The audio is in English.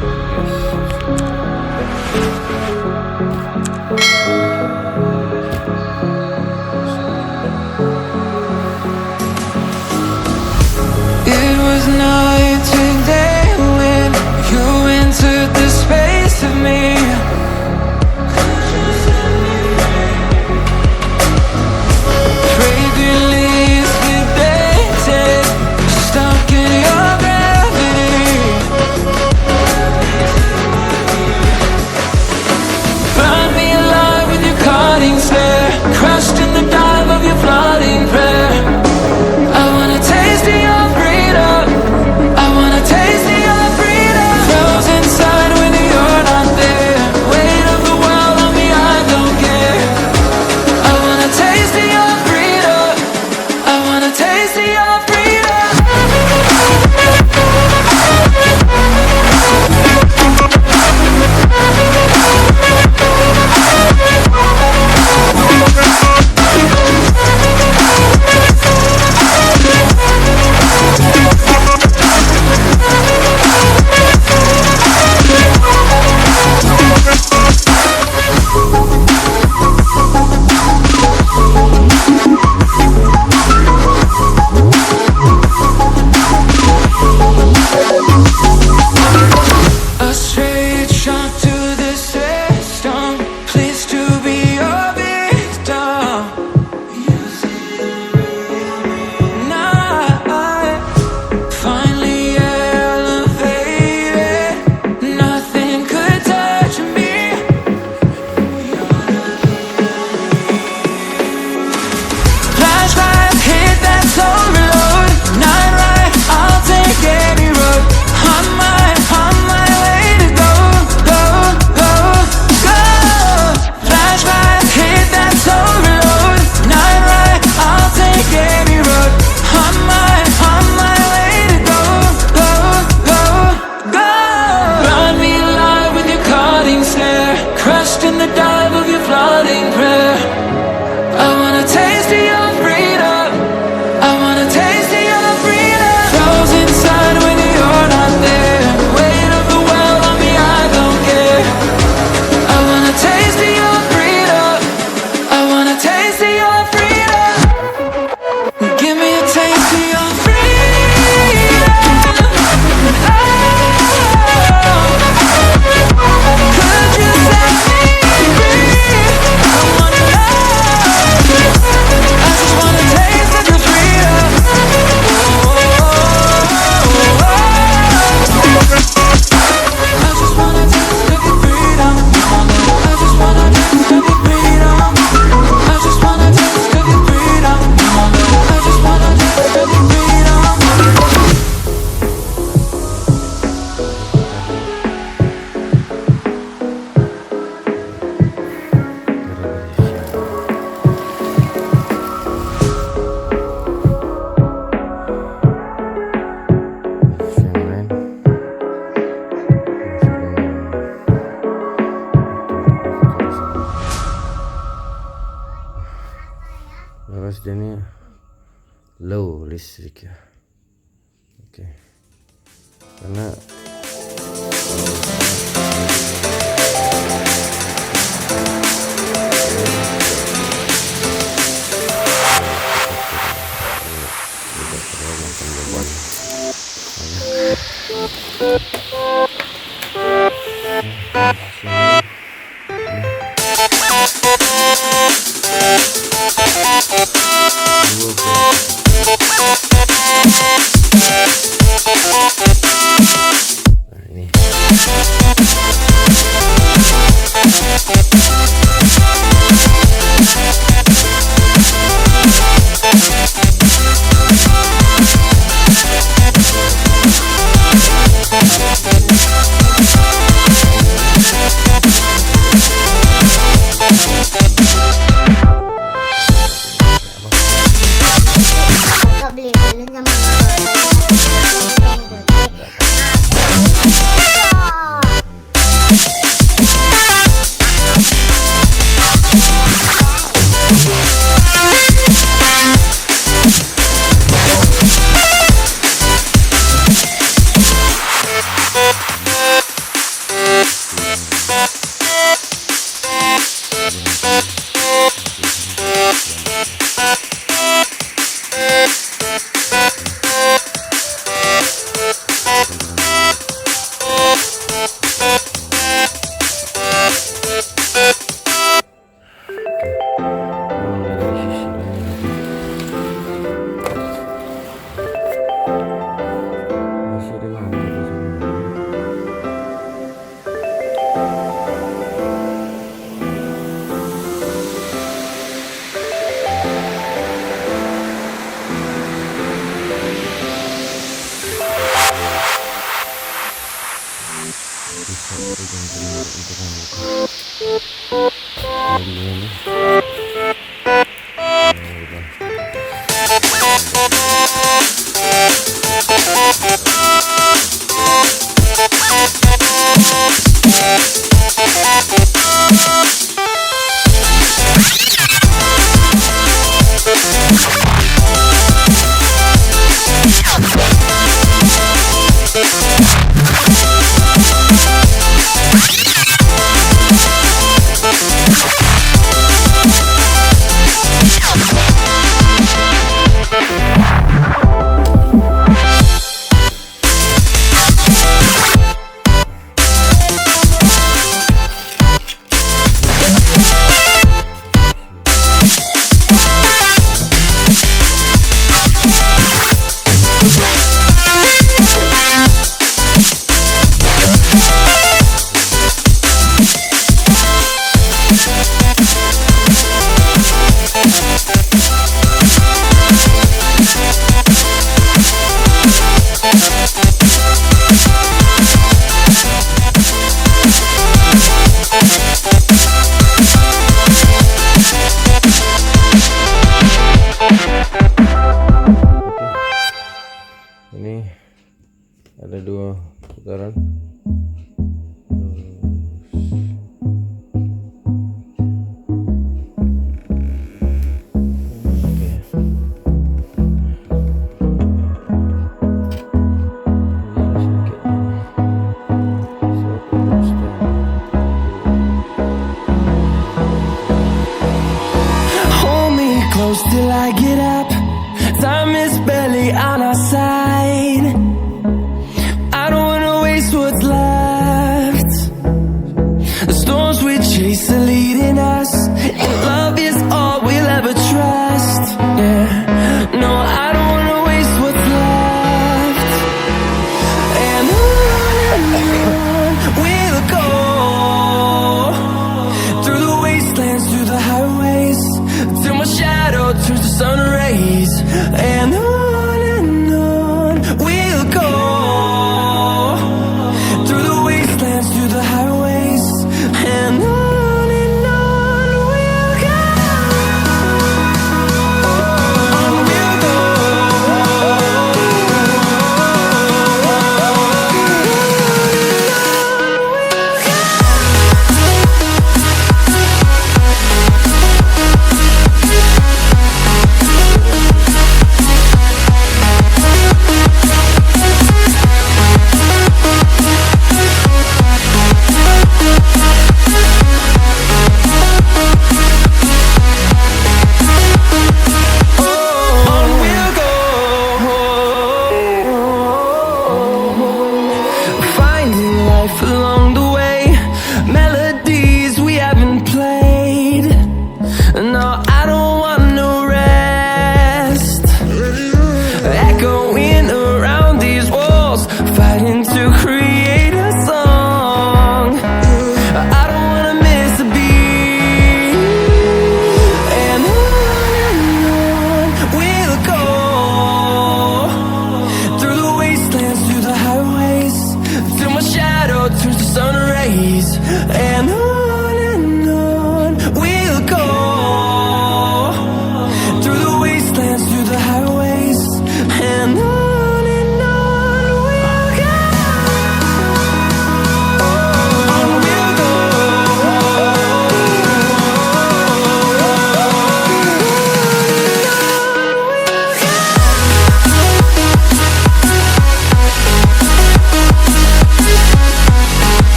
It was night and day when you entered the space of me. Fragrantly sedated, stuck in your gravity. Burn me alive with your cutting stare, crushed in the dive of your flooding prayer. I wanna taste of your freedom, I wanna taste of your freedom. Frozen inside when you're not there, weight of the world on me, I don't care. I wanna taste of your freedom, I wanna taste of your freedom. A straight shot to the system, pleased to be your victim. Now I finally elevated, nothing could touch me. Flashlight hit that soul reload, night ride, I'll take any road. On my way to go, go, go, go. Flashlight hit that soul reload, night ride, I'll take any road. On my way to go, go, go, go. Burn me alive with your cutting stare, crushed in the dive of your flooding prayer. I wanna taste of your freedom, I wanna taste of your freedom. Frozen inside when you're not there, weight of the world on me, I don't care. I wanna taste of your freedom, I wanna taste of your freedom. Give me a taste of your freedom. Oh, could you set me free? I wanna know. I just wanna taste of your freedom. I just wanna taste of your freedom. I just wanna taste of your freedom. I just wanna taste of your freedom. I just wanna taste of your freedom. Terus ini low listrik ya. Oke. Karena ini Ini ada 2 putaran. Hold me close till I get up. Time is barely on our side. I don't wanna waste what's left. The storms we chase are leading